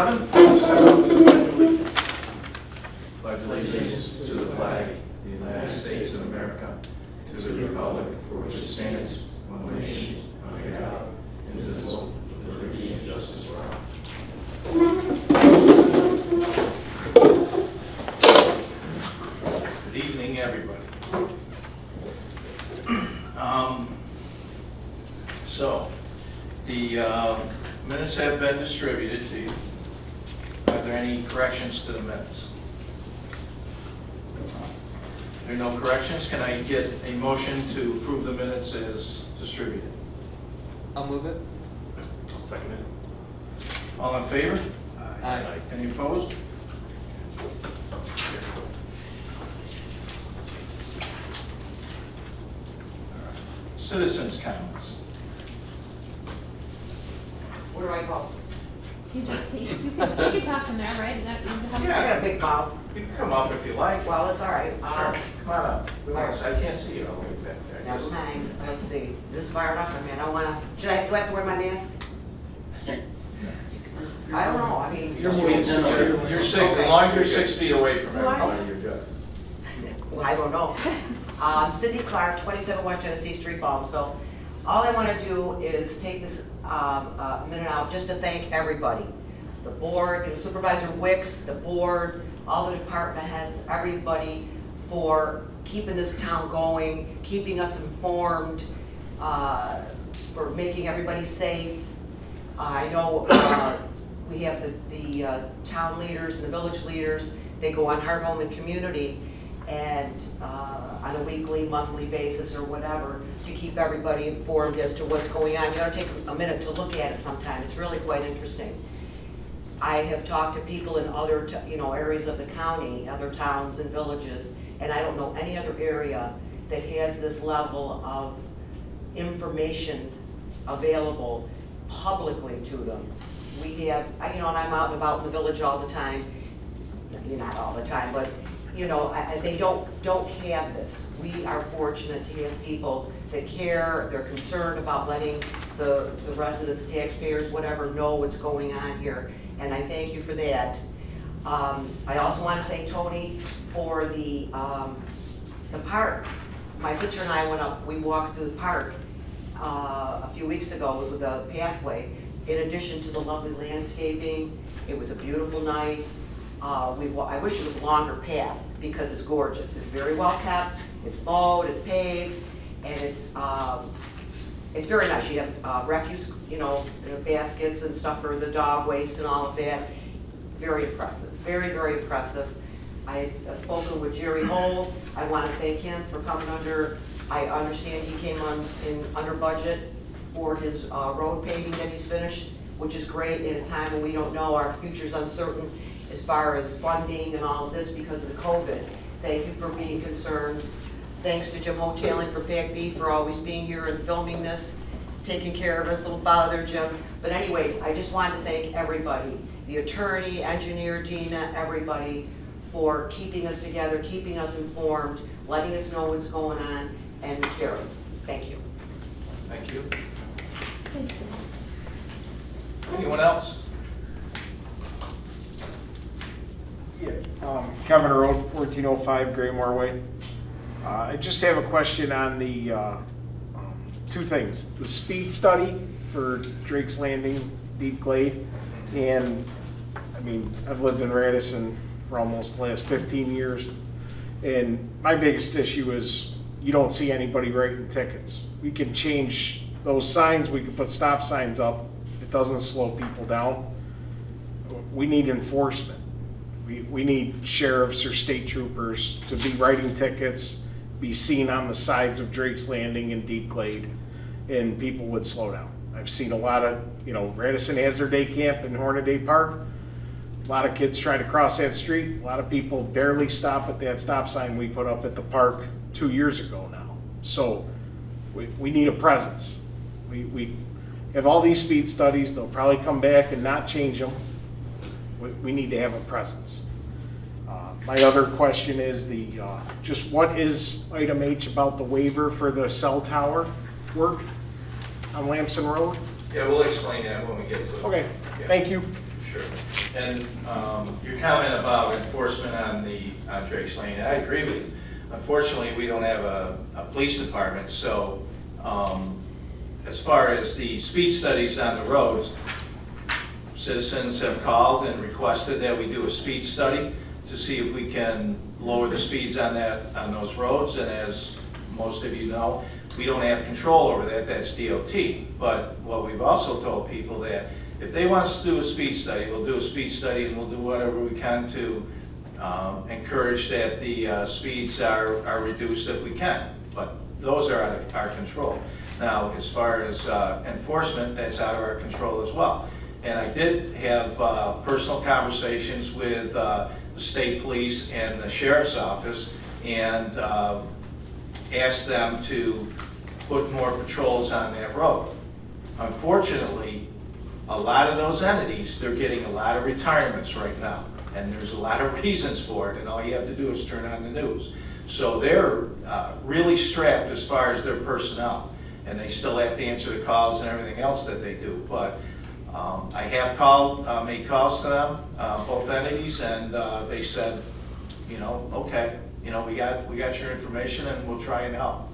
7. Pledge allegiance to the flag of the United States of America, to the republic for which it stands, one nation, under God, indivisible, with liberty and justice for all. Good evening, everybody. So, the minutes have been distributed to you. Are there any corrections to the minutes? If there are no corrections, can I get a motion to approve the minutes as distributed? I'll move it. I'll second it. All in favor? Aye. Any opposed? Citizens' comments. Where do I go? You can talk in there, right? Is that, I got a big mouth. You can come up if you like. Well, it's all right. Sure, come on up. I can't see you all the way back there. Never mind. Let's see. Is this far enough? I mean, I don't want to. Do I have to wear my mask? I don't know. I mean, You're 6, as long as you're 6 feet away from everybody, you're good. well, I don't know. Cindy Clark, 27 West Genesee Street, Baldwinsville. All I want to do is take this minute out just to thank everybody. The board, Supervisor Wicks, the board, all the department heads, everybody for keeping this town going, keeping us informed, for making everybody safe. I know we have the town leaders and the village leaders. They go on Heart Home and Community and on a weekly, monthly basis or whatever to keep everybody informed as to what's going on. You ought to take a minute to look at it sometime. It's really quite interesting. I have talked to people in other areas of the county, other towns and villages, and I don't know any other area that has this level of information available publicly to them. We have, and I'm out and about in the village all the time. Not all the time, but they don't have this. We are fortunate to have people that care, they're concerned about letting the residents, taxpayers, whatever, know what's going on here. And I thank you for that. I also want to thank Tony for the park. My sister and I went up, we walked through the park a few weeks ago with the pathway. In addition to the lovely landscaping, it was a beautiful night. I wish it was a longer path because it's gorgeous. It's very well kept, it's mowed, it's paved, and it's very nice. You have refuse, baskets and stuff for the dog waste and all of that. Very impressive, very, very impressive. I have spoken with Jerry Holt. I want to thank him for coming under. I understand he came under budget for his road paving that he's finished, which is great in a time when we don't know, our future's uncertain as far as funding and all of this because of the COVID. Thank you for being concerned. Thanks to Jim Hoteling for PAC-B for always being here and filming this, taking care of us. A little bother, Jim. But anyways, I just wanted to thank everybody, the attorney, engineer, Gina, everybody, for keeping us together, keeping us informed, letting us know what's going on, and caring. Thank you. Thank you. Thanks. Anyone else? Yeah, Kevin Road, 1405 Graymore Way. I just have a question on the two things. The speed study for Drake's Landing, Deep Glade, and I've lived in Radisson for almost the last 15 years, and my biggest issue is you don't see anybody writing tickets. We can change those signs, we can put stop signs up, it doesn't slow people down. We need enforcement. We need sheriffs or state troopers to be writing tickets, be seen on the sides of Drake's Landing and Deep Glade, and people would slow down. I've seen a lot of, Radisson has their day camp in Hornaday Park. A lot of kids try to cross that street. A lot of people barely stop at that stop sign we put up at the park 2 years ago now. So we need a presence. We have all these speed studies. They'll probably come back and not change them. We need to have a presence. My other question is just what is item H about the waiver for the cell tower work on Lamson Road? Yeah, we'll explain that when we get to it. Okay, Yeah. thank you. Sure. And your comment about enforcement on Drake's Lane, I agree with you. Unfortunately, we don't have a police department, so as far as the speed studies on the roads, citizens have called and requested that we do a speed study to see if we can lower the speeds on those roads. And as most of you know, we don't have control over that, that's DOT. But what we've also told people that if they want us to do a speed study, we'll do a speed study and we'll do whatever we can to encourage that the speeds are reduced if we can. But those are out of our control. Now, as far as enforcement, that's out of our control as well. And I did have personal conversations with the state police and the sheriff's office and asked them to put more patrols on that road. Unfortunately, a lot of those entities, they're getting a lot of retirements right now, and there's a lot of reasons for it, and all you have to do is turn on the news. So they're really strapped as far as their personnel, and they still have to answer the calls and everything else that they do. But I have made calls to them, both entities, and they said, you know, okay, you know, we got your information, and we'll try and help.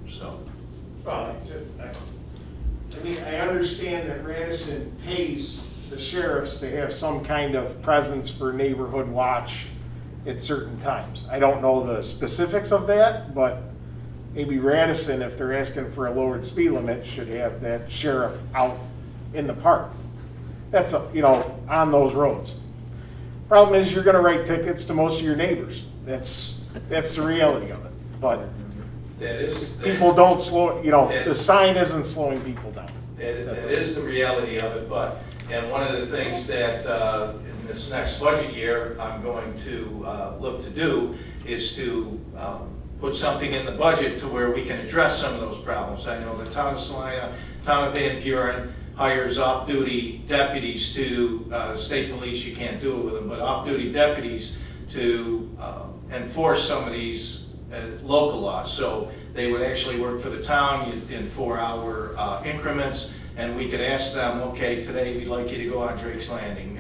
So. Well, I mean, I understand that Radisson pays the sheriffs to have some kind of presence for neighborhood watch at certain times. I don't know the specifics of that, but maybe Radisson, if they're asking for a lowered speed limit, should have that sheriff out in the park. That's, you know, on those roads. Problem is, you're gonna write tickets to most of your neighbors. That's the reality of it. But people don't slow, you know, the sign isn't slowing people down. That is the reality of it, and one of the things that in this next budget year I'm going to look to do is to put something in the budget to where we can address some of those problems. I know the town of Salina, town of Van Buren hires off-duty deputies to state police. You can't do it with them, but off-duty deputies to enforce some of these local laws. So they would actually work for the town in 4-hour increments, and we could ask them, okay, today we'd like you to go on Drake's Landing.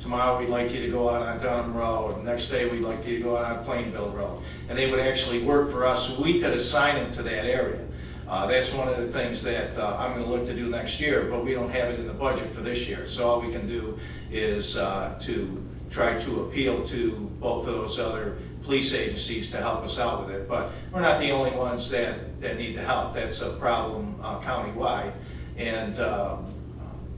Tomorrow we'd like you to go out on Dunham Road. Next day we'd like you to go out on Plainville Road. And they would actually work for us, so we could assign them to that area. That's one of the things that I'm going to look to do next year, but we don't have it in the budget for this year. So all we can do is to try to appeal to both of those other police agencies to help us out with it. But we're not the only ones that need the help. That's a problem countywide. And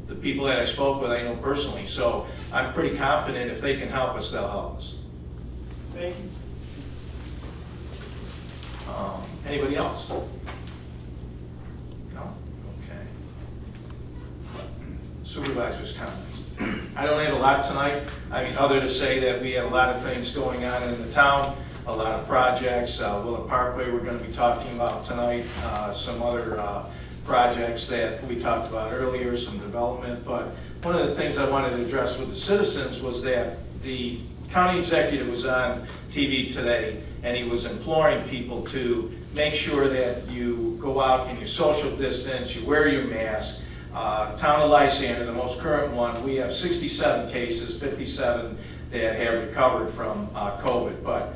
the people that I spoke with, I know personally. So I'm pretty confident if they can help us, they'll help us. Thank you. Anybody else? No? Okay. Supervisor's comments. I don't have a lot tonight. I mean, other to say that we have a lot of things going on in the town, a lot of projects. Willett Parkway we're going to be talking about tonight. Some other projects that we talked about earlier, some development. But one of the things I wanted to address with the citizens was that the county executive was on TV today, and he was imploring people to make sure that you go out and you social distance, you wear your mask. Town of Lysander, the most current one, we have 67 cases, 57 that have recovered from COVID. But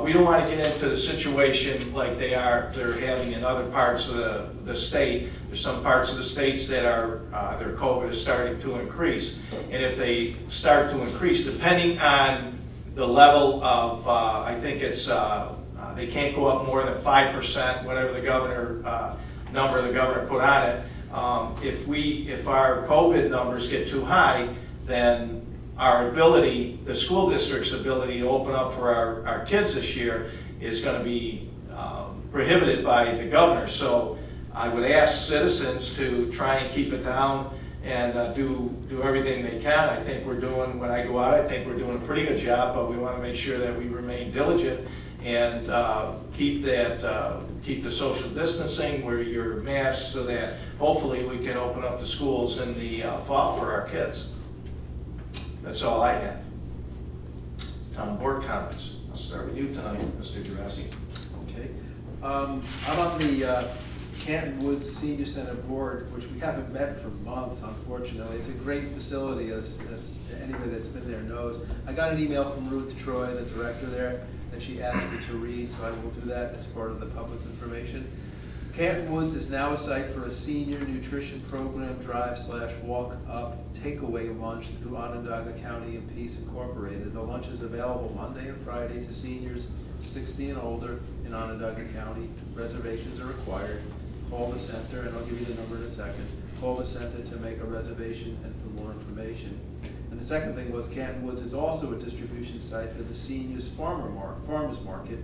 we don't want to get into the situation like they're having in other parts of the state. There's some parts of the states that their COVID is starting to increase. And if they start to increase, depending on the level of, I think it's, they can't go up more than 5%, whatever the governor, number the governor put on it. If our COVID numbers get too high, then our ability, the school district's ability to open up for our kids this year is going to be prohibited by the governor. So I would ask citizens to try and keep it down and do everything they can. I think we're doing, when I go out, I think we're doing a pretty good job, but we want to make sure that we remain diligent and keep the social distancing, wear your mask, so that hopefully we can open up the schools in the fall for our kids. That's all I have. Town board comments. I'll start with you tonight, Mr. Gerasi. Okay. I'm on the Canton Woods Senior Center Board, which we haven't met for months, unfortunately. It's a great facility, as anybody that's been there knows. I got an email from Ruth Troy, the director there, that she asked me to read, so I will do that as part of the public information. Canton Woods is now a site for a senior nutrition program drive/walk-up takeaway lunch through Onondaga County and Peace Incorporated. The lunch is available Monday and Friday to seniors 60 and older in Onondaga County. Reservations are required. Call the center, and I'll give you the number in a second. Call the center to make a reservation and for more information. And the second thing was Canton Woods is also a distribution site for the seniors farmers market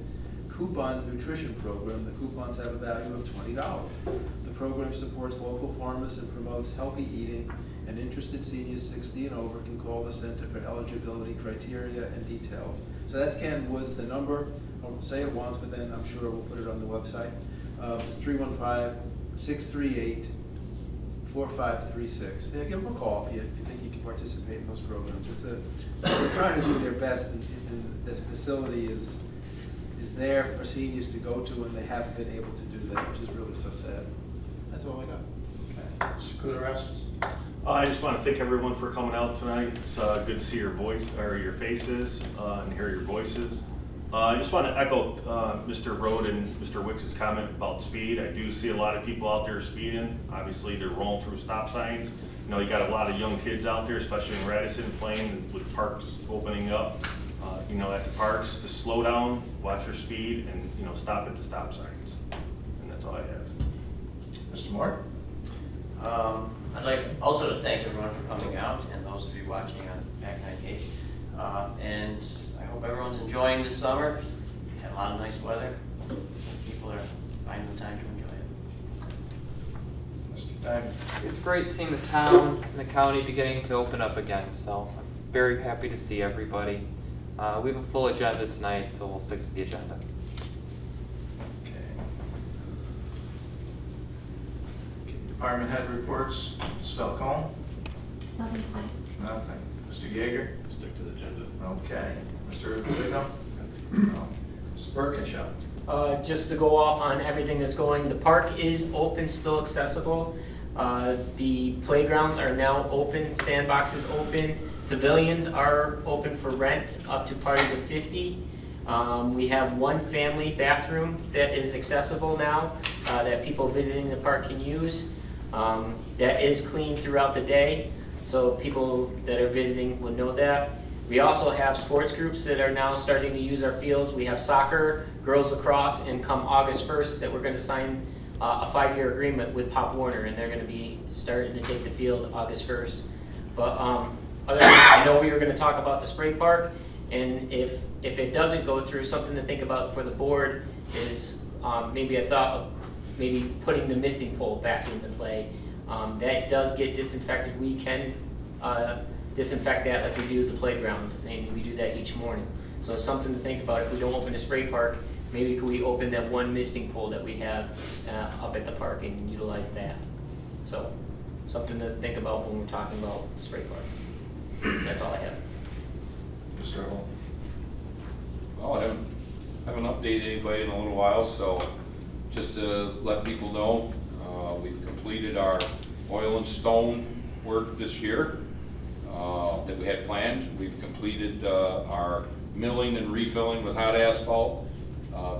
coupon nutrition program. The coupons have a value of $20. The program supports local farmers and promotes healthy eating, and interested seniors 60 and over can call the center for eligibility criteria and details. So that's Canton Woods. The number, I'll say it once, but then I'm sure we'll put it on the website. It's 315-638-4536. Yeah, give them a call if you think you can participate in those programs. They're trying to do their best, and this facility is there for seniors to go to, and they haven't been able to do that, which is really so sad. That's all I got. Mr. Kudarowski? I just want to thank everyone for coming out tonight. It's good to see your voice or your faces and hear your voices. I just want to echo Mr. Rode and Mr. Wicks's comment about speed. I do see a lot of people out there speeding. Obviously, they're rolling through stop signs. You know, you got a lot of young kids out there, especially in Radisson, playing with parks opening up. You know, at the parks, to slow down, watch your speed, and you know, stop at the stop signs. And that's all I have. Mr. Moore? I'd like also to thank everyone for coming out and those of you watching on PAC-9K. And I hope everyone's enjoying this summer. We had a lot of nice weather. People are finding the time to enjoy it. Mr. Diamond? It's great seeing the town and the county beginning to open up again, so I'm very happy to see everybody. We have a full agenda tonight, so we'll stick to the agenda. Okay. Department head reports. Ms. Falcone? Nothing tonight. Nothing. Mr. Yeager? Stick to the agenda. Okay. Mr. Zigno? No. Mr. Birkinshaw? Just to go off on everything that's going, the park is open, still accessible. The playgrounds are now open, sandbox is open, pavilions are open for rent up to parties of 50. We have one family bathroom that is accessible now that people visiting the park can use. That is clean throughout the day, so people that are visiting would know that. We also have sports groups that are now starting to use our fields. We have soccer, girls lacrosse, and come August 1st that we're going to sign a 5-year agreement with Pop Warner, and they're going to be starting to take the field August 1st. But other than that, I know we were going to talk about the spray park, and if it doesn't go through, something to think about for the board is maybe I thought of maybe putting the misting pole back into play. That does get disinfected. We can disinfect that like we do the playground, and we do that each morning. So it's something to think about. If we don't open the spray park, maybe could we open that one misting pole that we have up at the park and utilize that? So something to think about when we're talking about the spray park. That's all I have. Mr. Earl? Well, I haven't updated anybody in a little while, so just to let people know, we've completed our oil and stone work this year that we had planned. We've completed our milling and refilling with hot asphalt.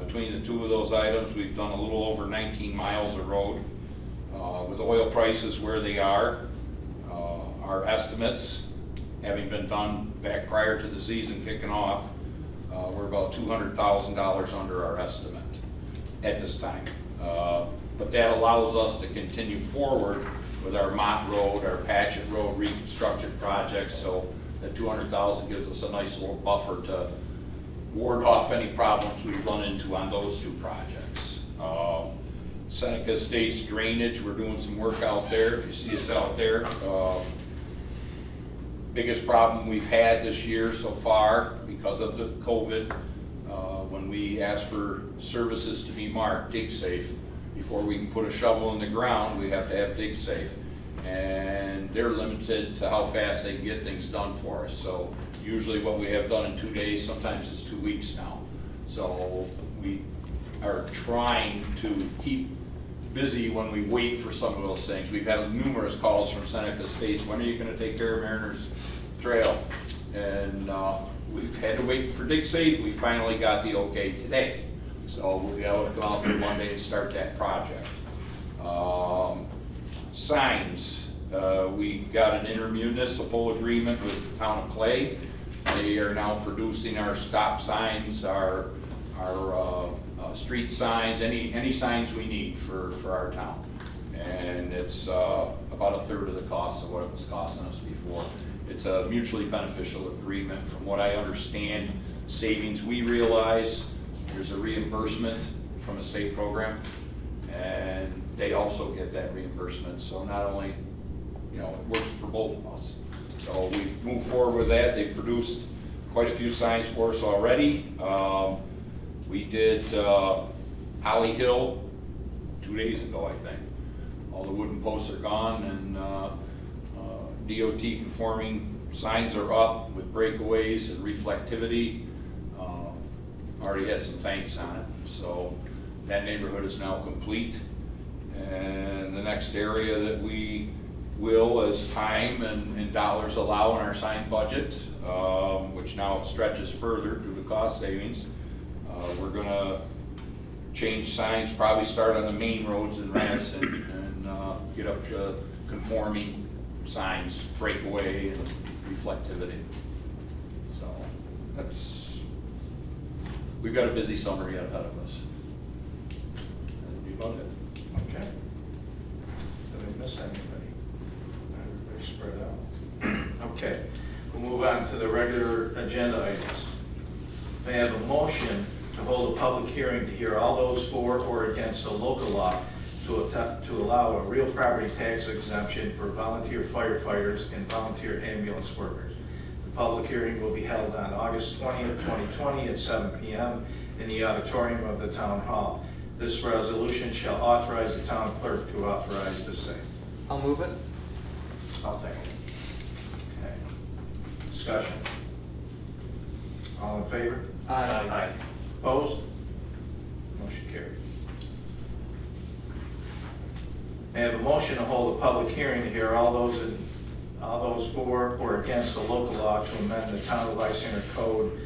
Between the two of those items, we've done a little over 19 miles of road. With oil prices where they are, our estimates, having been done back prior to the season kicking off, we're about $200,000 under our estimate at this time. But that allows us to continue forward with our Mott Road, our Patchett Road reconstruction projects, so that $200,000 gives us a nice little buffer to ward off any problems we run into on those two projects. Seneca Estates drainage, we're doing some work out there. If you see us out there, biggest problem we've had this year so far because of the COVID, when we ask for services to be marked dig safe, before we can put a shovel in the ground, we have to have dig safe. And they're limited to how fast they can get things done for us. So usually what we have done in 2 days, sometimes it's 2 weeks now. So we are trying to keep busy when we wait for some of those things. We've had numerous calls from Seneca Estates, when are you gonna take care of Mariners Trail? And we've had to wait for Dig Safe. We finally got the okay today. So we'll be able to come out there Monday and start that project. Signs, we got an intermunicipal agreement with the town of Clay. They are now producing our stop signs, our street signs, any signs we need for our town. And it's about a third of the cost of what it was costing us before. It's a mutually beneficial agreement. From what I understand, savings we realize, there's a reimbursement from a state program, and they also get that reimbursement. So not only, you know, it works for both of us. So we've moved forward with that. They've produced quite a few signs for us already. We did Holly Hill 2 days ago, I think. All the wooden posts are gone, and DOT conforming signs are up with breakaways and reflectivity. Already had some thanks on it. So that neighborhood is now complete. And the next area that we will, as time and dollars allow in our sign budget, which now stretches further due to cost savings, we're gonna change signs, probably start on the main roads in Radisson, and get up to conforming signs, breakaway and reflectivity. So that's, we've got a busy summer yet ahead of us. That'll be about it. Okay. Did I miss anybody? Everybody's spread out. Okay, we'll move on to the regular agenda items. May I have a motion to hold a public hearing to hear all those for or against a local law to allow a real property tax exemption for volunteer firefighters and volunteer ambulance workers. The public hearing will be held on August 20th, 2020 at 7 p.m. in the auditorium of the Town Hall. This resolution shall authorize the town clerk to authorize the same. I'll move it. I'll second. Okay. Discussion. All in favor? Aye. Opposed? Motion carried. May I have a motion to hold a public hearing to hear all those for or against the local law to amend the Town of Lysander Code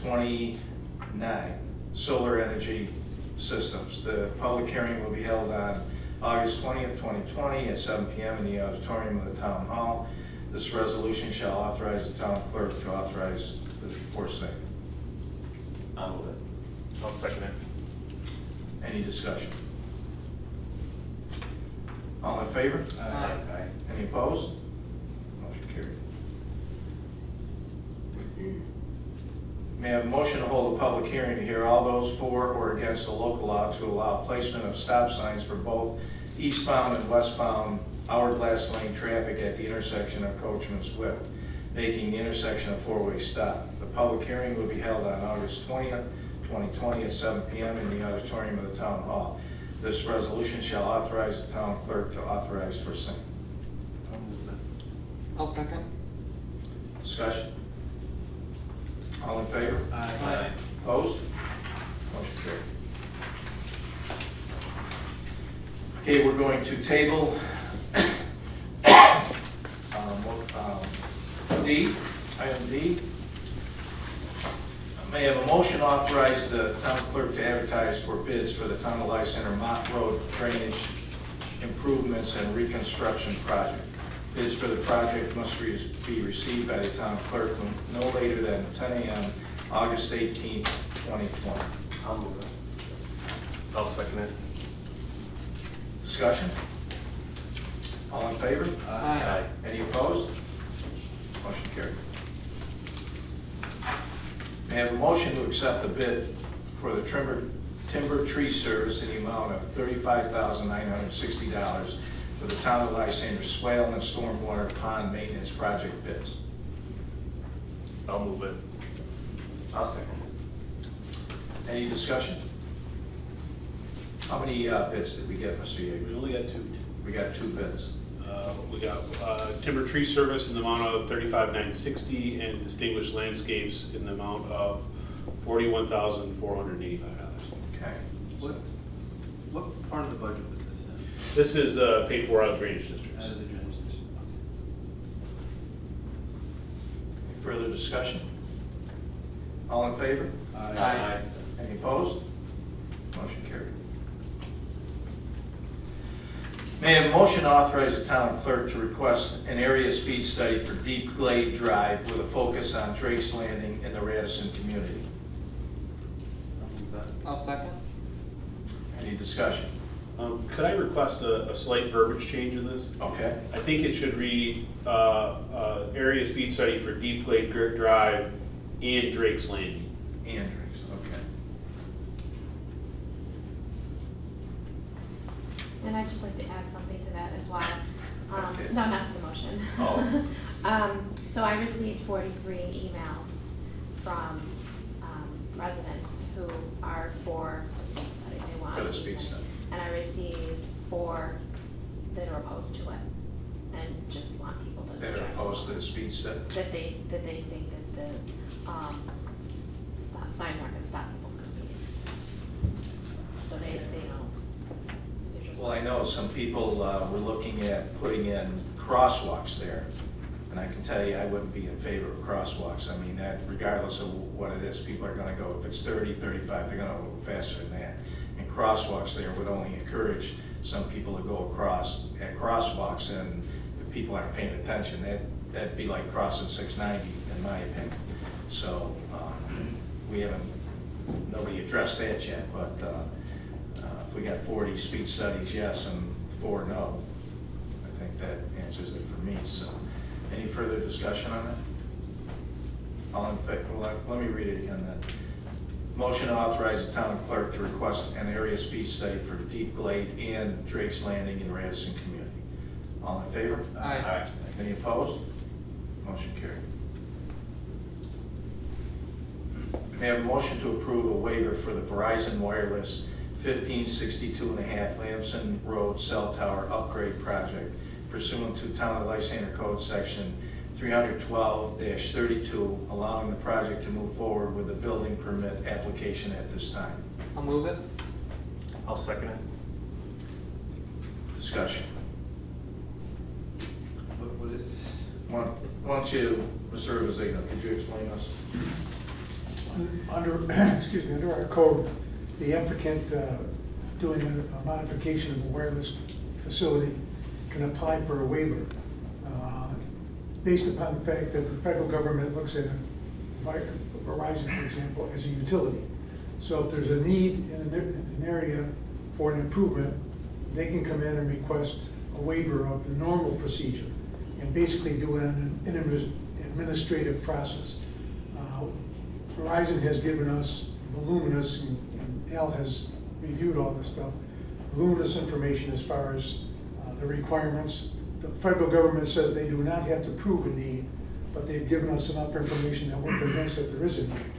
29, solar energy systems. The public hearing will be held on August 20th, 2020 at 7 p.m. in the auditorium of the Town Hall. This resolution shall authorize the town clerk to authorize the aforesaid. I'll move it. I'll second it. Any discussion? All in favor? Aye. Any opposed? Motion carried. May I have a motion to hold a public hearing to hear all those for or against the local law to allow placement of stop signs for both eastbound and westbound hourglass lane traffic at the intersection of Coachman's Whip, making the intersection a four-way stop. The public hearing will be held on August 20th, 2020 at 7 p.m. in the auditorium of the Town Hall. This resolution shall authorize the town clerk to authorize for same. I'll move that. I'll second. Discussion. All in favor? Aye. Opposed? Motion carried. Okay, we're going to table D, item D. May I have a motion to authorize the town clerk to advertise for bids for the Town of Lysander Mott Road drainage improvements and reconstruction project. Bids for the project must be received by the town clerk no later than 10 a.m. August 18th, 2020. I'll move it. I'll second it. Discussion? All in favor? Aye. Any opposed? Motion carried. May I have a motion to accept the bid for the timber tree service in the amount of $35,960 for the Town of Lysander swale and stormwater pond maintenance project bids. I'll move it. I'll second. Any discussion? How many bids did we get, Mr. Yeager? We only got two. We got 2 bids. We got timber tree service in the amount of $35,960 and distinguished landscapes in the amount of $41,485. Okay. What part of the budget was this in? This is paid for out of drainage districts. Out of the drainage district. Any further discussion? All in favor? Aye. Any opposed? Motion carried. May I have a motion to authorize the town clerk to request an area speed study for Deep Glade Drive with a focus on Drake's Landing in the Radisson community? I'll move that. I'll second. Any discussion? Could I request a slight verbiage change in this? Okay. I think it should read, area speed study for Deep Glade Drive and Drake's Landing. Andrews, okay. And I'd just like to add something to that as well. Okay. No, not to the motion. Oh. So I received 43 emails from residents who are for the speed study. They want For the a speed study. And I received 4 that are opposed to it and just want people to That are address opposed to the speed study? that they think that the signs aren't going to stop people from speeding. So they don't. They're just. Well, I know some people were looking at putting in crosswalks there, and I can tell you, I wouldn't be in favor of crosswalks. I mean, that regardless of what it is, people are gonna go, if it's 30, 35, they're gonna go faster than that. And crosswalks there would only encourage some people to go across at crosswalks, and if people aren't paying attention, that'd be like crossing 690, in my opinion. So, nobody addressed that yet, but if we got 40 speed studies yes and 4 no, I think that answers it for me. So, any further discussion on that? All in favor? Well, let me read it again then. Motion to authorize the town clerk to request an area speed study for Deep Glade and Drake's Landing in Radisson community. All in favor? Aye. Any opposed? Motion carried. May I have a motion to approve a waiver for the Verizon Wireless 1562.5 Lamson Road Cell Tower Upgrade Project pursuant to Town of Lysander Code Section 312-32, allowing the project to move forward with a building permit application at this time. I'll move it. I'll second it. Discussion. What is this? Why don't you, Mr. Rivazino, could you explain this? Under, excuse me, under our code, the applicant doing a modification of a wireless facility can apply for a waiver based upon the fact that the federal government looks at Verizon, for example, as a utility. So if there's a need in an area for an improvement, they can come in and request a waiver of the normal procedure and basically do an administrative process. Verizon has given us voluminous, and Al has reviewed all this stuff, voluminous information as far as the requirements. The federal government says they do not have to prove a need, but they've given us enough information that we're convinced that there is a need.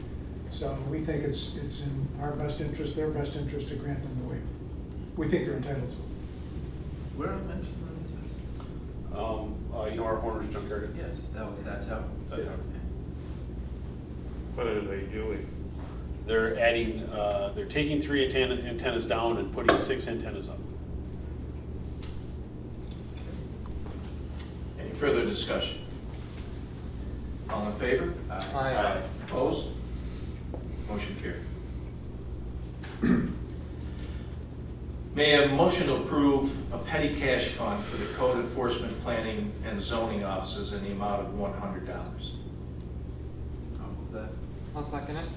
So we think it's in our best interest, their best interest to grant them the waiver. We think they're entitled to it. Where on Lamson Road is this? You know our Horner's junkyard? Yes, that was that tower. Yeah. What are they doing? They're adding, they're taking 3 antennas down and putting 6 antennas up. Any further discussion? All in favor? Aye. Opposed? Motion carried. May I have a motion to approve a petty cash fund for the code enforcement planning and zoning offices in the amount of $100? I'll move that. I'll second it.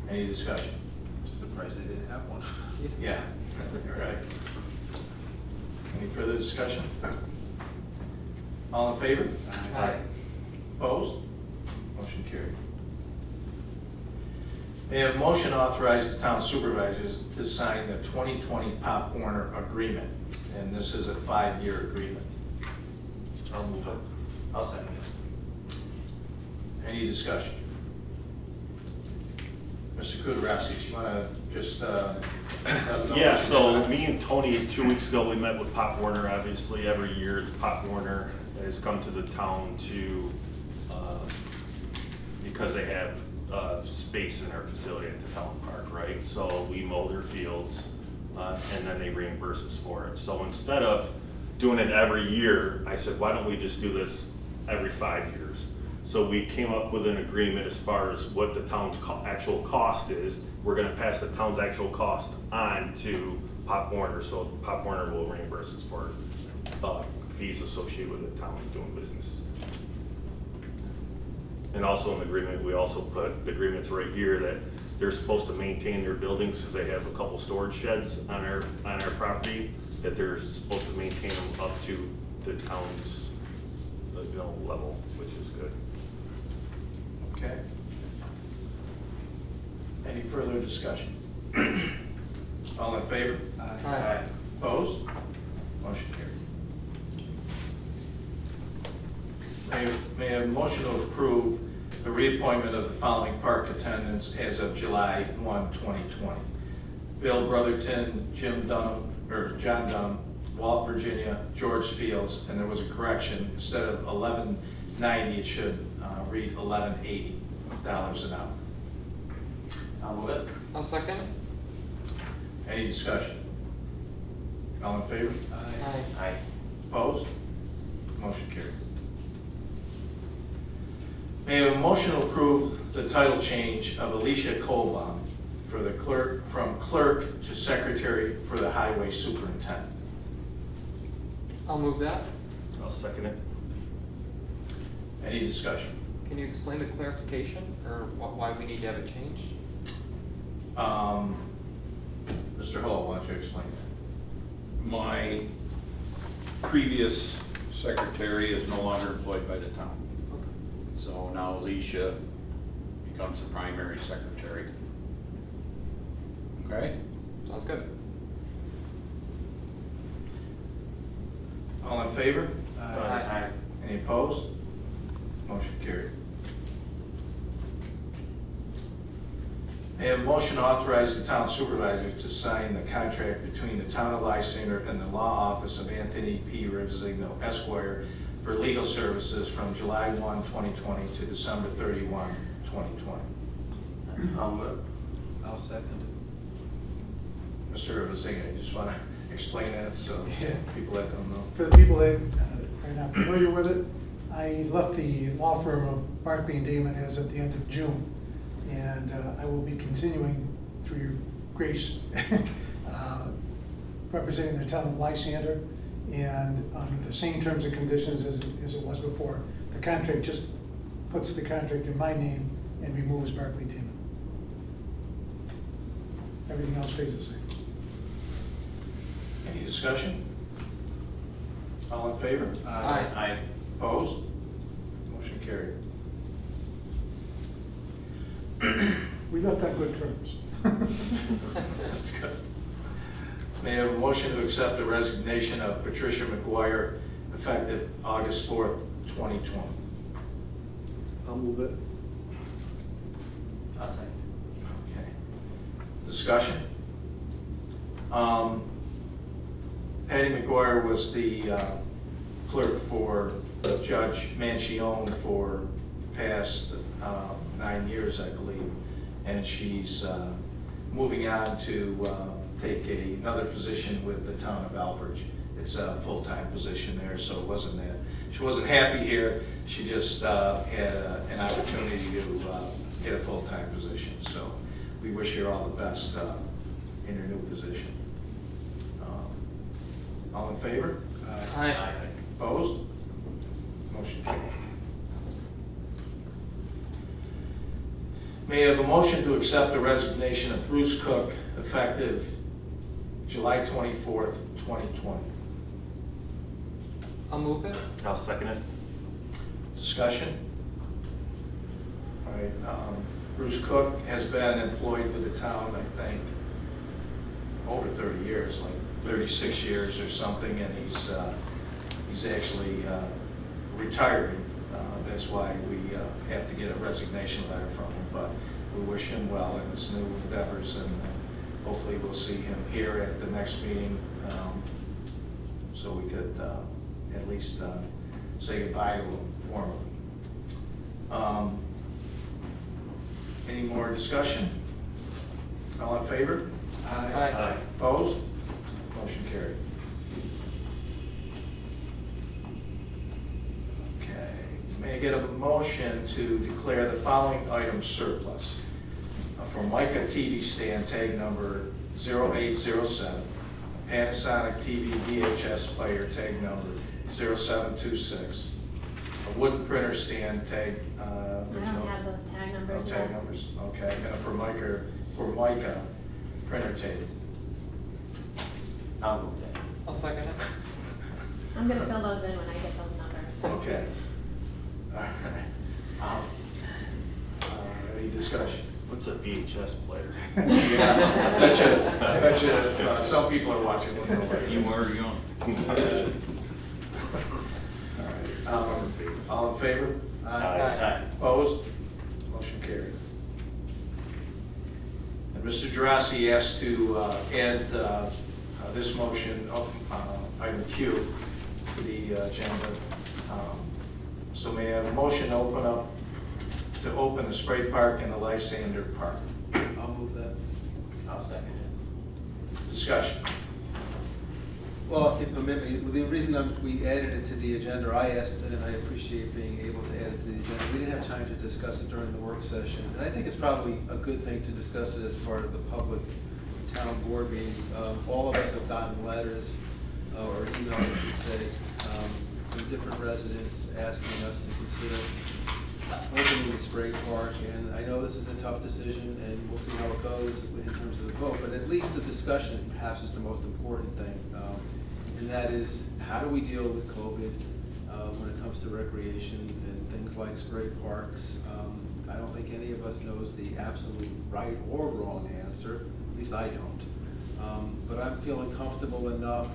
Any discussion? Just surprised they didn't have one. Yeah, all right. Any further discussion? All in favor? Aye. Opposed? Motion carried. May I have a motion to authorize the town supervisors to sign the 2020 Pop Warner agreement, and this is a 5-year agreement. I'll move it. I'll second it. Any discussion? Mr. Kudarowski, you want to just, Yeah, so me and Tony, 2 weeks ago, we met with Pop Warner. Obviously, every year Pop Warner has come to the town to, because they have space in our facility at the town park, right? So we mow their fields. and then they reimburse us for it. So instead of doing it every year, I said, why don't we just do this every 5 years? So we came up with an agreement as far as what the town's actual cost is. We're gonna pass the town's actual cost on to Pop Warner, so Pop Warner will reimburse us for fees associated with the town doing business. And also in the agreement, we also put the agreements right here that they're supposed to maintain their buildings because they have a couple storage sheds on our property, that they're supposed to maintain them up to the town's level, which is good. Okay. Any further discussion? All in favor? Aye. Opposed? Motion carried. May I have a motion to approve the reappointment of the following park attendants as of July 1, 2020. Bill Brotherton, John Dunham, Walt Virginia, George Fields, and there was a correction. Instead of $11.90, it should read $11.80 an hour. I'll move it. I'll second it. Any discussion? All in favor? Aye. Aye. Opposed? Motion carried. May I have a motion to approve the title change of Alicia Colbaum for the clerk, from clerk to secretary for the highway superintendent? I'll move that. I'll second it. Any discussion? Can you explain the clarification or why we need to have it changed? Mr. Hull, why don't you explain that? My previous secretary is no longer employed by the town. So now Alicia becomes the primary secretary. Okay? Sounds good. All in favor? Aye. Any opposed? Motion carried. May I have a motion to authorize the town supervisor to sign the contract between the town of Lysander and the law office of Anthony P. Rivzigno, Esquire, for legal services from July 1, 2020 to December 31, 2020. I'll move it. I'll second Mr. Rivzigno, you just want to explain that so Yeah. people that don't know? For the people that are not familiar with it, I left the law firm of Barkley and Damon as of the end of June. And I will be continuing, through your grace, representing the town of Lysander, and under the same terms and conditions as it was before. The contract just puts the contract in my name and removes Barkley Damon. Everything else stays the same. Any discussion? All in favor? it. Aye. Opposed? Motion carried. We left on good terms. That's good. May I have a motion to accept the resignation of Patricia McGuire effective August 4th, 2020? I'll move it. I'll second. Okay. Discussion? Patty McGuire was the clerk for Judge Manchione for the past 9 years, I believe, and she's moving on to take another position with the town of Albridge. It's a full-time position there, so it wasn't that. She wasn't happy here, she just had an opportunity to get a full-time position. So we wish her all the best in her new position. All in favor? Aye. Opposed? Motion carried. May I have a motion to accept the resignation of Bruce Cook effective July 24th, 2020? I'll move it. I'll second it. Discussion? All right, Bruce Cook has been employed with the town, I think, over 30 years, like 36 years or something, and he's actually retiring. That's why we have to get a resignation letter from him, but we wish him well in his new endeavors, and hopefully we'll see him here at the next meeting, so we could at least say goodbye to him formally. Any more discussion? All in favor? Aye. Opposed? Motion carried. Okay, may I get a motion to declare the following items surplus? From Mica TV stand, tag number 0807, a Panasonic TV VHS player, tag number 0726, a wooden printer stand, tag, I there's don't no... have those tag No numbers tag yet. numbers, okay, and a Formica printer table. I'll move that. I'll second it. I'm gonna fill those in when I get those numbers. Okay. All right. Any discussion? What's a VHS player? Yeah, I bet you, some people are watching. You were young. All right, all in favor? Aye. Opposed? Motion carried. And Mr. Gerasi asked to add this motion, item Q, to the agenda. So may I have a motion to open the Spray Park and the Lysander Park? I'll move that. I'll second it. Discussion. Well, if you permit me, the reason we added it to the agenda, I asked, and I appreciate being able to add it to the agenda, we didn't have time to discuss it during the work session. And I think it's probably a good thing to discuss it as part of the public town board meeting. All of us have gotten letters, or emails, I should say, from different residents asking us to consider opening the Spray Park. And I know this is a tough decision, and we'll see how it goes in terms of the vote, but at least the discussion perhaps is the most important thing. And that is, how do we deal with COVID when it comes to recreation and things like spray parks? I don't think any of us knows the absolute right or wrong answer, at least I don't. But I'm feeling comfortable enough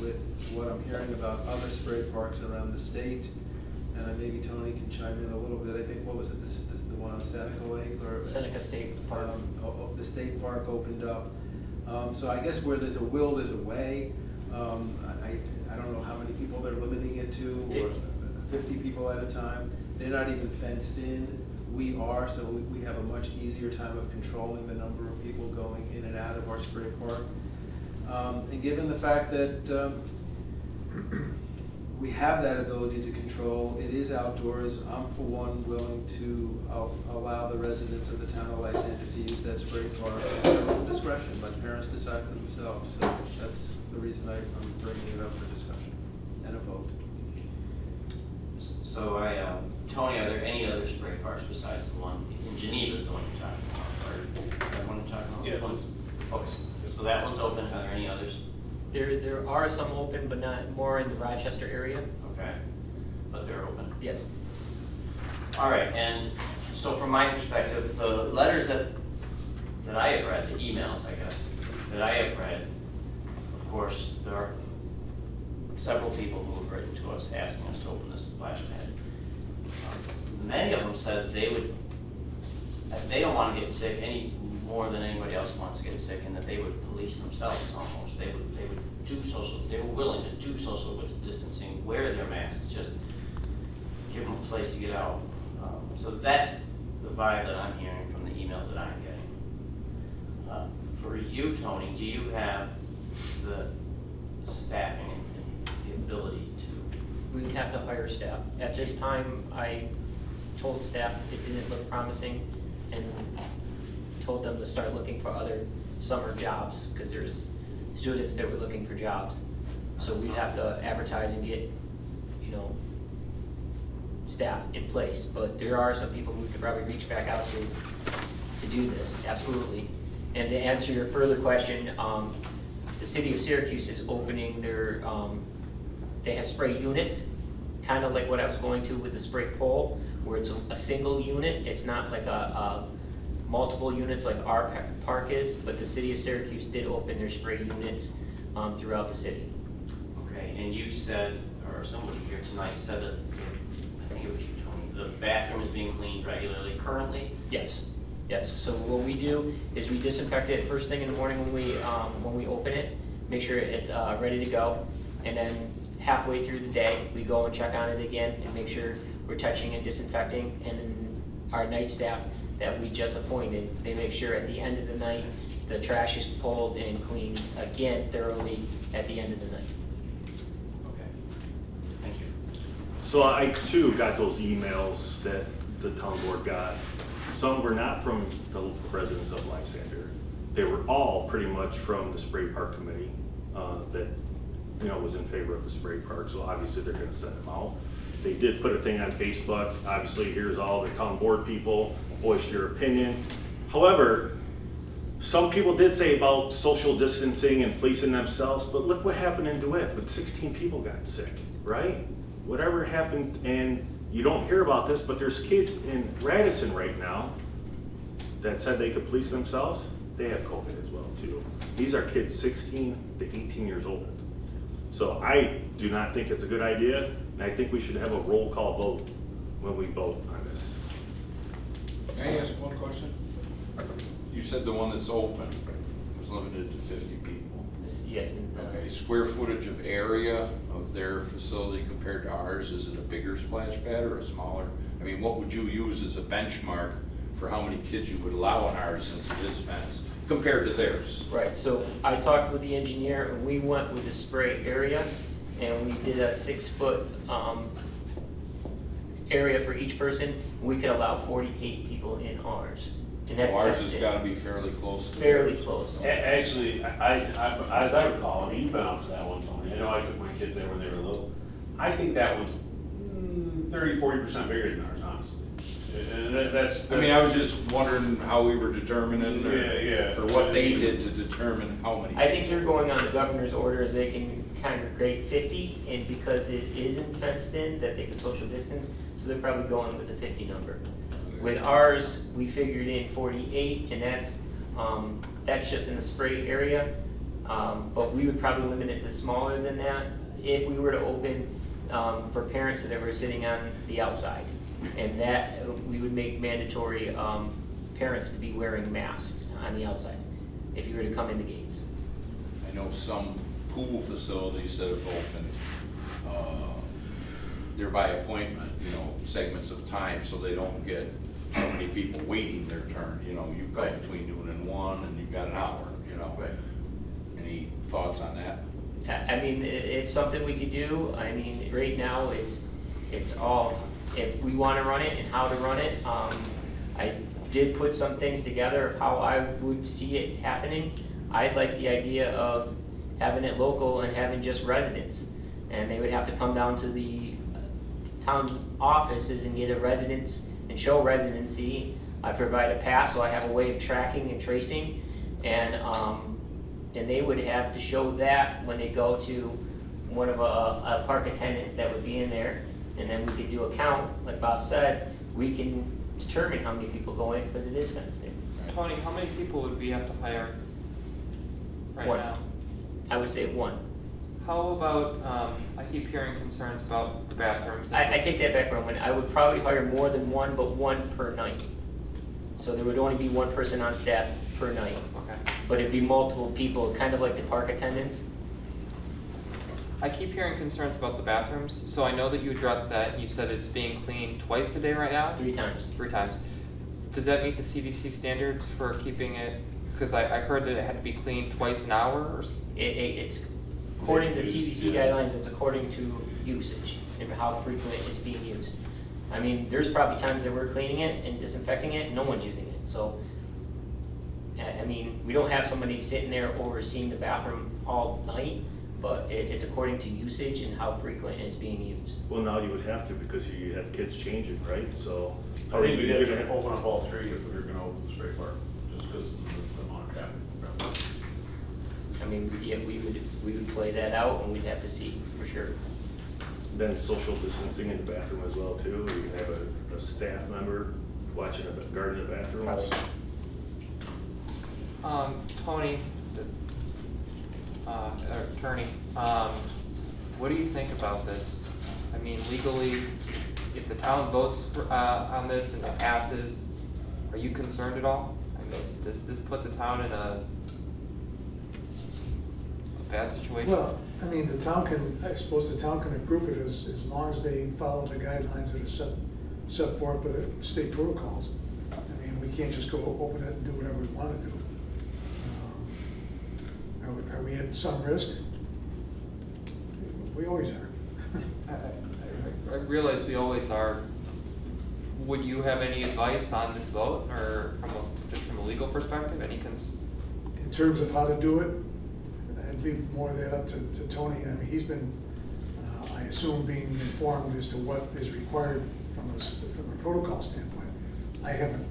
with what I'm hearing about other spray parks around the state, and maybe Tony can chime in a little bit. I think, what was it, the one on Seneca Lake? Or Seneca State Park. The state park opened up. So I guess where there's a will, there's a way. I don't know how many people they're limiting it to, or 50 people at a time. They're not even fenced in. We are, so we have a much easier time of controlling the number of people going in and out of our spray park. And given the fact that we have that ability to control, it is outdoors, I'm for one willing to allow the residents of the town of Lysander to use that spray park at their own discretion. Let parents decide for themselves. So that's the reason I'm bringing it up for discussion and a vote. So Tony, are there any other spray parks besides the one in Geneva is the one you're talking about? Or is that one you're talking about? Yeah, Okay. So that one's open. Are there any others? There are some open, but not more in the Rochester area. Okay. But they're open. Yes. All right, and so from my perspective, the letters that I have read, the emails, I guess, that I have read, of course, there are several people who have written to us asking us to open this splash pad. Many of them said they don't want to get sick any more than anybody else wants to get sick, and that they would police themselves almost. They were willing to do social distancing, wear their masks, just give them a place to get out. So that's the vibe that I'm hearing from the emails that I'm getting. For you, Tony, do you have the staffing and the ability to? We have to hire staff. At this time, I told staff it didn't look promising and told them to start looking for other summer jobs, because there's students that were looking for jobs. So we'd have to advertise and get, staff in place. But there are some people who we could probably reach back out to do this, absolutely. And to answer your further question, the city of Syracuse is opening their, they have spray units, kind of like what I was going to with the spray pole, where it's a single unit. It's not like a multiple units like our park is, but the city of Syracuse did open their spray units throughout the city. Okay, and you said, or somebody here tonight said that, I think it was you, Tony, the bathroom is being cleaned regularly currently? Yes, yes. So what we do is we disinfect it first thing in the morning when we open it, make sure it's ready to go, and then halfway through the day we go and check on it again and make sure we're touching and disinfecting. And then our night staff that we just appointed, they make sure at the end of the night the trash is pulled and cleaned again thoroughly at the end of the night. Okay. Thank you. So I too got those emails that the town board got. Some were not from the residents of Lysander. They were all pretty much from the spray park committee that was in favor of the spray park. So obviously they're going to send them out. They did put a thing on Facebook. Obviously, here's all the town board people, voice your opinion. However, some people did say about social distancing and policing themselves, but look what happened in DeWitt, but 16 people got sick, right? Whatever happened, and you don't hear about this, but there's kids in Radisson right now that said they could police themselves. They have COVID as well too. These are kids 16 to 18 years old. So I do not think it's a good idea, and I think we should have a roll call vote when we vote on this. Can I ask one question? You said the one that's open was limited to 50 people. Yes. Okay, square footage of area of their facility compared to ours, is it a bigger splash pad or a smaller? I mean, what would you use as a benchmark for how many kids you would allow on ours since it is fenced compared to theirs? Right, so I talked with the engineer and we went with the spray area and we did a 6-foot area for each person. We could allow 48 people in ours. And that's Ours fenced has in. got to be fairly close to Fairly theirs. close. Actually, as I recall, I mean, you've been out to that one, Tony. I know I took my kids there when they were little. I think that was 30–40% bigger than ours, honestly. And that's. I mean, I was just wondering how we were determining or what they did to determine how many. I think they're going on the governor's orders, they can congregate 50, and because it isn't fenced in, that they can social distance, so they're probably going with the 50 number. With ours, we figured in 48, and that's just in the spray area, but we would probably limit it to smaller than that if we were to open for parents that were sitting on the outside. And that, we would make mandatory parents to be wearing masks on the outside if you were to come in the gates. I know some pool facilities that have opened, they're by appointment, segments of time, so they don't get so many people waiting their turn. You come Right. between noon and 1 and you've got an hour, Right. Any thoughts on that? I mean, it's something we could do. I mean, right now, it's all, if we want to run it and how to run it. I did put some things together of how I would see it happening. I'd like the idea of having it local and having just residents. And they would have to come down to the town offices and get a residence and show residency. I provide a pass, so I have a way of tracking and tracing. And they would have to show that when they go to one of a park attendant that would be in there. And then we could do a count, like Bob said, we can determine how many people go in because it is fenced in. Tony, how many people would we have to hire right One. now? I would say 1. How about, I keep hearing concerns about the bathrooms. I take that back, Roman. I would probably hire more than 1, but 1 per night. So there would only be 1 person on staff per night. Okay. But it'd be multiple people, kind of like the park attendants. I keep hearing concerns about the bathrooms, so I know that you addressed that, and you said it's being cleaned twice a day right now? 3 times. 3 times. Does that meet the CDC standards for keeping it, because I heard that it had to be cleaned twice an hour or? It's according to CDC guidelines, it's according to usage and how frequent it's being used. I mean, there's probably times that we're cleaning it and disinfecting it and no one's using it. So, I mean, we don't have somebody sitting there overseeing the bathroom all night, but it's according to usage and how frequent it's being used. Well, now you would have to because you have kids changing, right? So. I think we'd have to open up all 3 if we were gonna open the spray park, just because of the amount of traffic. I mean, yeah, we would play that out and we'd have to see for sure. Then social distancing in the bathroom as well too. You can have a staff member watching guarding the bathrooms. Tony, attorney, what do you think about this? I mean, legally, if the town votes on this and it passes, are you concerned at all? I mean, does this put the town in a bad situation? Well, I mean, I suppose the town can approve it as long as they follow the guidelines that are set forth by the state protocols. I mean, we can't just go open it and do whatever we want to do. are we at some risk? We always are. I realize we always are. Would you have any advice on this vote, or just from a legal perspective, any In terms of how to do it, I'd leave more of that up to Tony. I mean, he's been, I assume, being informed as to what is required from a protocol standpoint. I haven't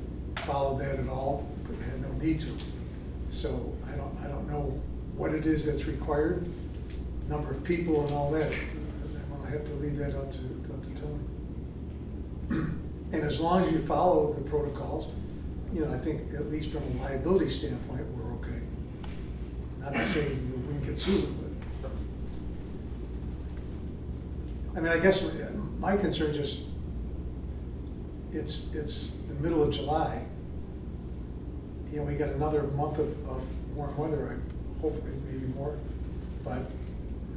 followed that at all, had no need to. So I don't know what it is that's required, number of people and all that. I'm gonna have to leave that up to Tony. And as long as you follow the protocols, you know, I think at least from a liability standpoint, we're okay. Not to say we wouldn't get sued, but. I mean, I guess my concern just, it's the middle of July. You know, we got another month of warm weather, hopefully maybe more. But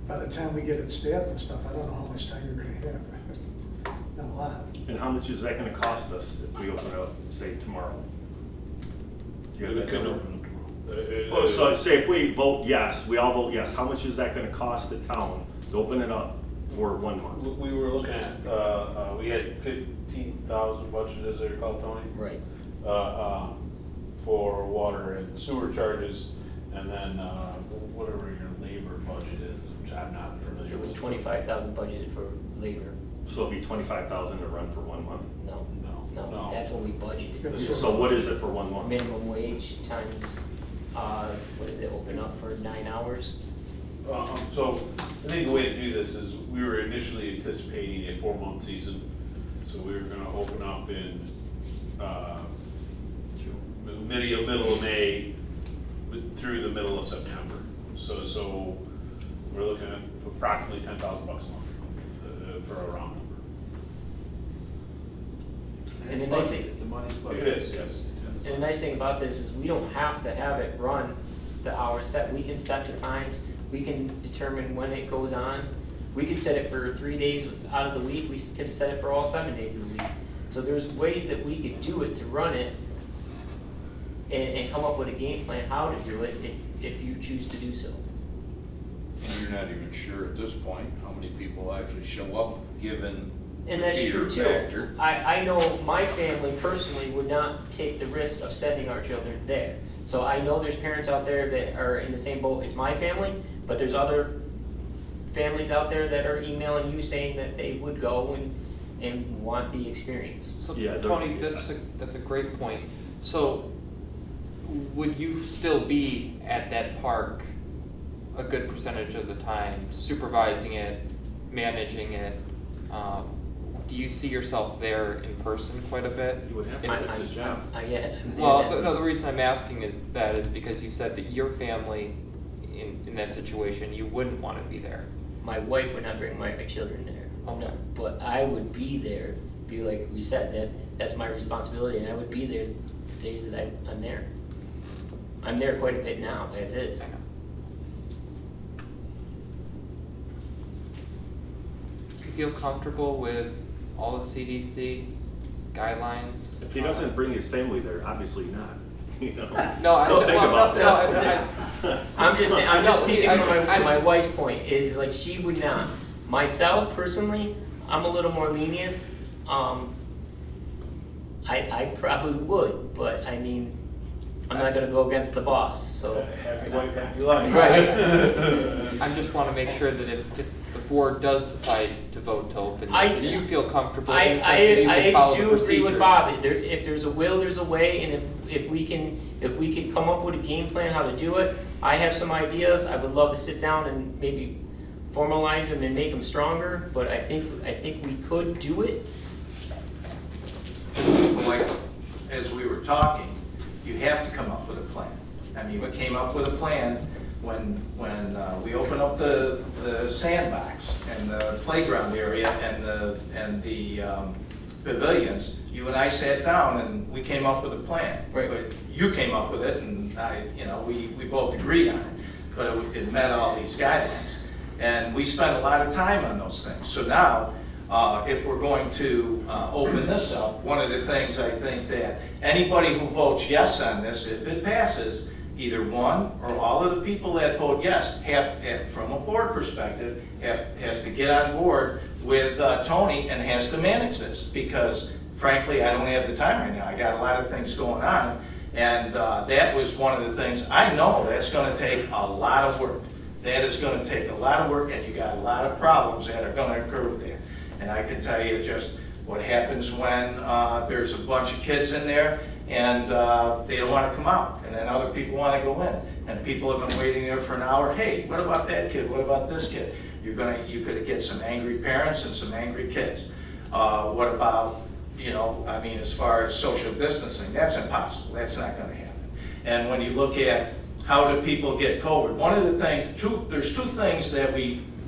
by the time we get it staffed and stuff, I don't know how much time you're gonna have. Not a lot. And how much is that gonna cost us if we open it up, say, tomorrow? Do you have that number? Oh, so say if we vote yes, we all vote yes, how much is that gonna cost the town to open it up for 1 month? We were looking at, we had 15,000 budgeted, as I recall, Tony? Right. For water and sewer charges, and then whatever your labor budget is, which I'm not familiar with. It was 25,000 budgeted for labor. So it'll be 25,000 to run for 1 month? No, that's what we budgeted. So what is it for 1 month? Minimum wage times, what is it, open up for 9 hours? So I think the way to do this is, we were initially anticipating a 4-month season. So we were gonna open up in middle of May through the middle of September. So we're looking at approximately $10,000 a month for a round number. And the nice thing, The money's It budgeted. is, yes. and the nice thing about this is we don't have to have it run the hours set. We can set the times, we can determine when it goes on. We can set it for 3 days out of the week, we can set it for all 7 days of the week. So there's ways that we could do it to run it and come up with a game plan how to do it if you choose to do so. And you're not even sure at this point how many people actually show up, given And the that's fear true too. factor. I know my family personally would not take the risk of sending our children there. So I know there's parents out there that are in the same boat as my family, but there's other families out there that are emailing you saying that they would go and want the experience. So Yeah, Tony, that's a great point. So would you still be at that park a good percentage of the time, supervising it, managing it? Do you see yourself there in person quite a bit? You would have to, that's his job. Well, no, the reason I'm asking is because you said that your family, in that situation, you wouldn't want to be there. My wife would not bring my children there. Oh no, but I would be there, be like we said, that's my responsibility, and I would be there the days that I'm there. I'm there quite a bit now, as is. Do you feel comfortable with all the CDC guidelines? If he doesn't bring his family there, obviously not. You know? No, So think about that. I'm just saying, I'm just No, speaking from I- my wife's point, is like, she would not. Myself, personally, I'm a little more lenient. I probably would, but I mean, I'm not gonna go against the boss, so. Happy wife, happy life. I just want to make sure that if the board does decide to vote to open I- this, that you feel comfortable in the sense that you I can follow the do procedures. agree with Bob. If there's a will, there's a way, and if we can come up with a game plan how to do it, I have some ideas. I would love to sit down and maybe formalize them and make them stronger, but I think we could do it. Like, as we were talking, you have to come up with a plan. I mean, we came up with a plan when we opened up the sandbox and the playground area and the pavilions. You and I sat down and we came up with a plan. Right. But you came up with it, and we both agreed on it, but it met all these guidelines. And we spent a lot of time on those things. So now, if we're going to open this up, one of the things I think that anybody who votes yes on this, if it passes, either one or all of the people that vote yes from a board perspective, has to get on board with Tony and has to manage this, because frankly, I don't have the time right now. I got a lot of things going on, and that was one of the things. I know that's going to take a lot of work. That is going to take a lot of work, and you got a lot of problems that are going to occur with that. And I can tell you just what happens when there's a bunch of kids in there and they don't want to come out, and then other people want to go in, and people have been waiting there for an hour. Hey, what about that kid? What about this kid? You could get some angry parents and some angry kids. What about, I mean, as far as social distancing, that's impossible. That's not going to happen. And when you look at how do people get COVID, one of the things, there's two things that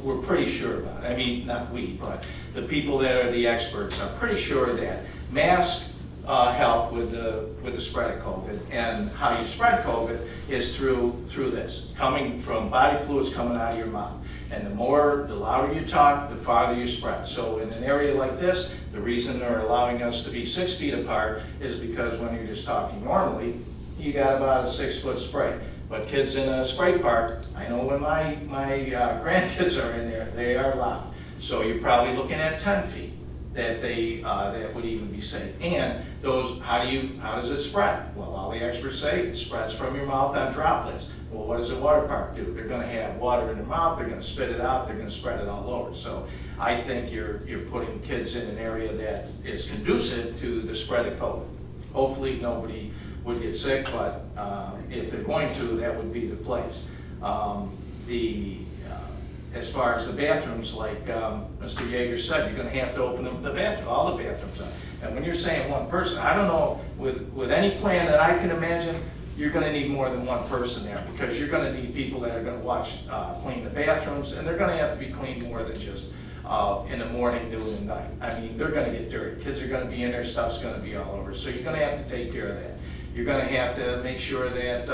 we're pretty sure about. I mean, not we, but the people that are the experts are pretty sure that masks help with the spread of COVID, and how you spread COVID is through this, coming from body fluids coming out of your mouth. And the louder you talk, the farther you spread. So in an area like this, the reason they're allowing us to be 6 feet apart is because when you're just talking normally, you got about a 6-foot spray. But kids in a spray park, I know when my grandkids are in there, they are loud. So you're probably looking at 10 feet that that would even be safe. And how does it spread? Well, all the experts say it spreads from your mouth on droplets. Well, what does a water park do? They're going to have water in their mouth, they're going to spit it out, they're going to spread it all over. So I think you're putting kids in an area that is conducive to the spread of COVID. Hopefully nobody would get sick, but if they're going to, that would be the place. As far as the bathrooms, like Mr. Yeager said, you're going to have to open up the bathroom, all the bathrooms up. And when you're saying one person, I don't know, with any plan that I can imagine, you're going to need more than one person there, because you're going to need people that are going to clean the bathrooms, and they're going to have to be cleaned more than just in the morning, noon, and night. I mean, they're going to get dirty. Kids are going to be in there, stuff's going to be all over. So you're going to have to take care of that. You're going to have to make sure that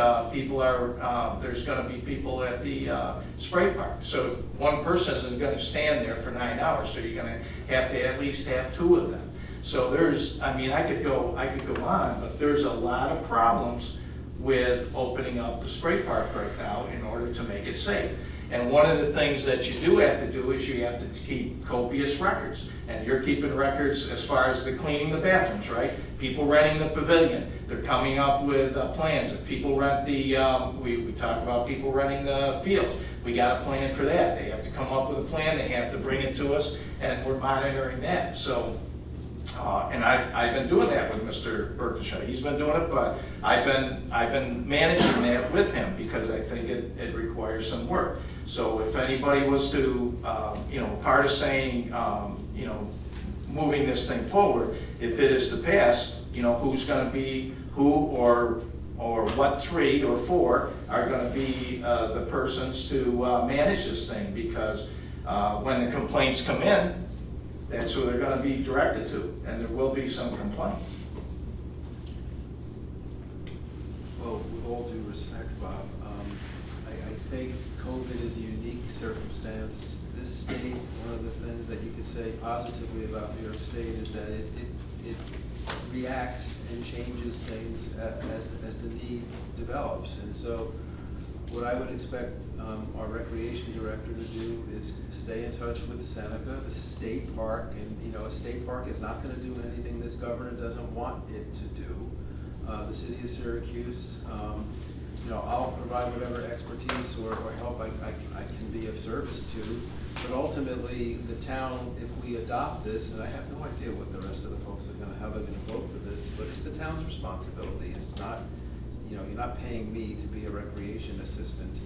there's going to be people at the spray park. So one person isn't going to stand there for 9 hours, so you're going to at least have 2 of them. So I could go on, but there's a lot of problems with opening up the spray park right now in order to make it safe. And one of the things that you do have to do is you have to keep copious records. And you're keeping records as far as the cleaning the bathrooms, right? People renting the pavilion, they're coming up with plans. If people rent we talked about people renting the fields. We got a plan for that. They have to come up with a plan, they have to bring it to us, and we're monitoring that. So, and I've been doing that with Mr. Birkinshaw. He's been doing it, but I've been managing that with him, because I think it requires some work. So if anybody was to, part of saying, moving this thing forward, if it is to pass, who's going to be who, or what 3 or 4 are going to be the persons to manage this thing, because when the complaints come in, that's who they're going to be directed to, and there will be some complaints. Well, with all due respect, Bob, I think COVID is a unique circumstance. This state, one of the things that you could say positively about New York State is that it reacts and changes things as the need develops. And so what I would expect our recreation director to do is stay in touch with Seneca, the state park, and a state park is not going to do anything this governor doesn't want it to do. The city of Syracuse, I'll provide whatever expertise or help I can be of service to. But ultimately, the town, if we adopt this, and I have no idea what the rest of the folks are how they're going to vote for this, but it's the town's responsibility. It's not, you're not paying me to be a recreation assistant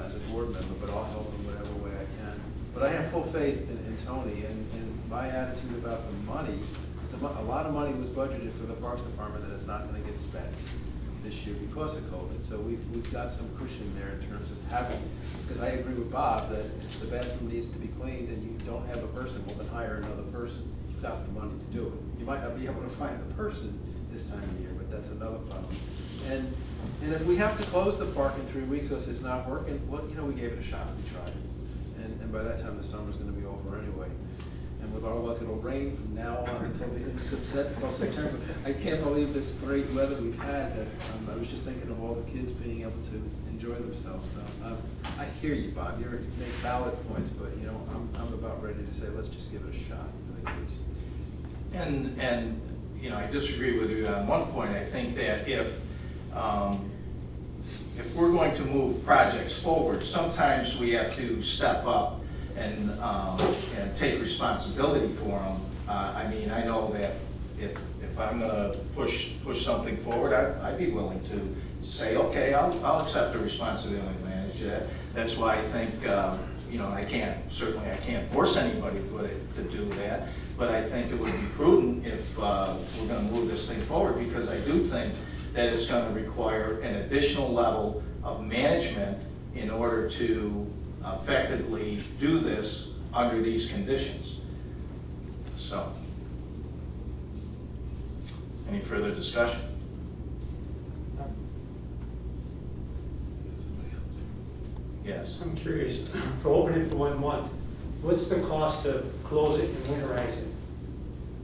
as a board member, but I'll help in whatever way I can. But I have full faith in Tony, and my attitude about the money, a lot of money was budgeted for the Parks Department that is not going to get spent this year because of COVID. So we've got some cushion there in terms of having, because I agree with Bob that if the bathroom needs to be cleaned and you don't have a person, well then hire another person. You've got the money to do it. You might not be able to find a person this time of year, but that's another problem. And if we have to close the park in 3 weeks because it's not working, well, we gave it a shot, we tried it. And by that time the summer's going to be over anyway. And with our luck, it'll rain from now on until September. I can't believe this great weather we've had, that, I was just thinking of all the kids being able to enjoy themselves, so, I hear you, Bob, you make valid points, but, you know, I'm about ready to say, let's just give it a shot for the kids. And, you know, I disagree with you on one point. I think that if we're going to move projects forward, sometimes we have to step up and take responsibility for them. I mean, I know that if I'm gonna push something forward, I'd be willing to say, okay, I'll accept the responsibility and manage that. That's why I think, you know, I can't force anybody to do that, but I think it would be prudent if we're gonna move this thing forward, because I do think that it's gonna require an additional level of management in order to effectively do this under these conditions. So, any further discussion? Yes. I'm curious, for opening it for 1 month, what's the cost to close it and winterize it?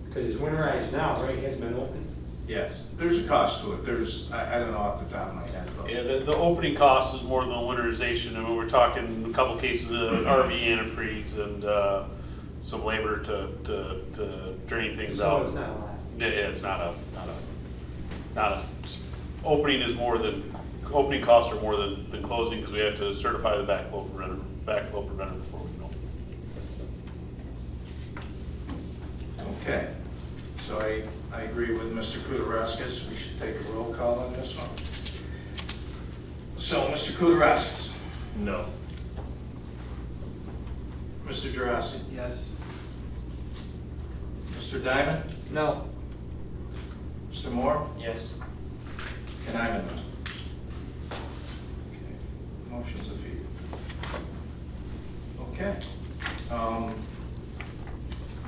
Because it's winterized now, right? It hasn't been open? Yes, there's a cost to it. I don't know off the top of my head, but. Yeah, the opening cost is more than the winterization. I mean, we're talking a couple cases of RV antifreeze and some labor to drain things So out. it's not a lot. Yeah, it's not a, opening costs are more than closing, because we have to certify the backflow preventer before we go. Okay, so I agree with Mr. Kudaraskis. We should take a roll call on this one. So, Mr. Kudaraskis? No. Mr. Jurassic? Yes. Mr. Diamond? No. Mr. Moore? Yes. And I'm a no. Okay, motion's defeated. Okay.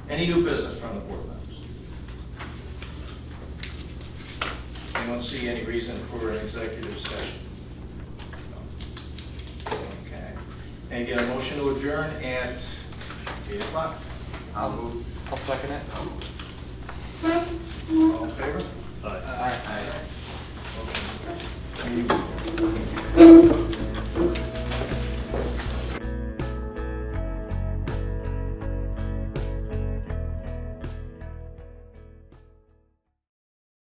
Any new business from the board members? Anyone see any reason for an executive session? No. Okay. And get a motion to adjourn at 8 o'clock. I'll second it. All in favor?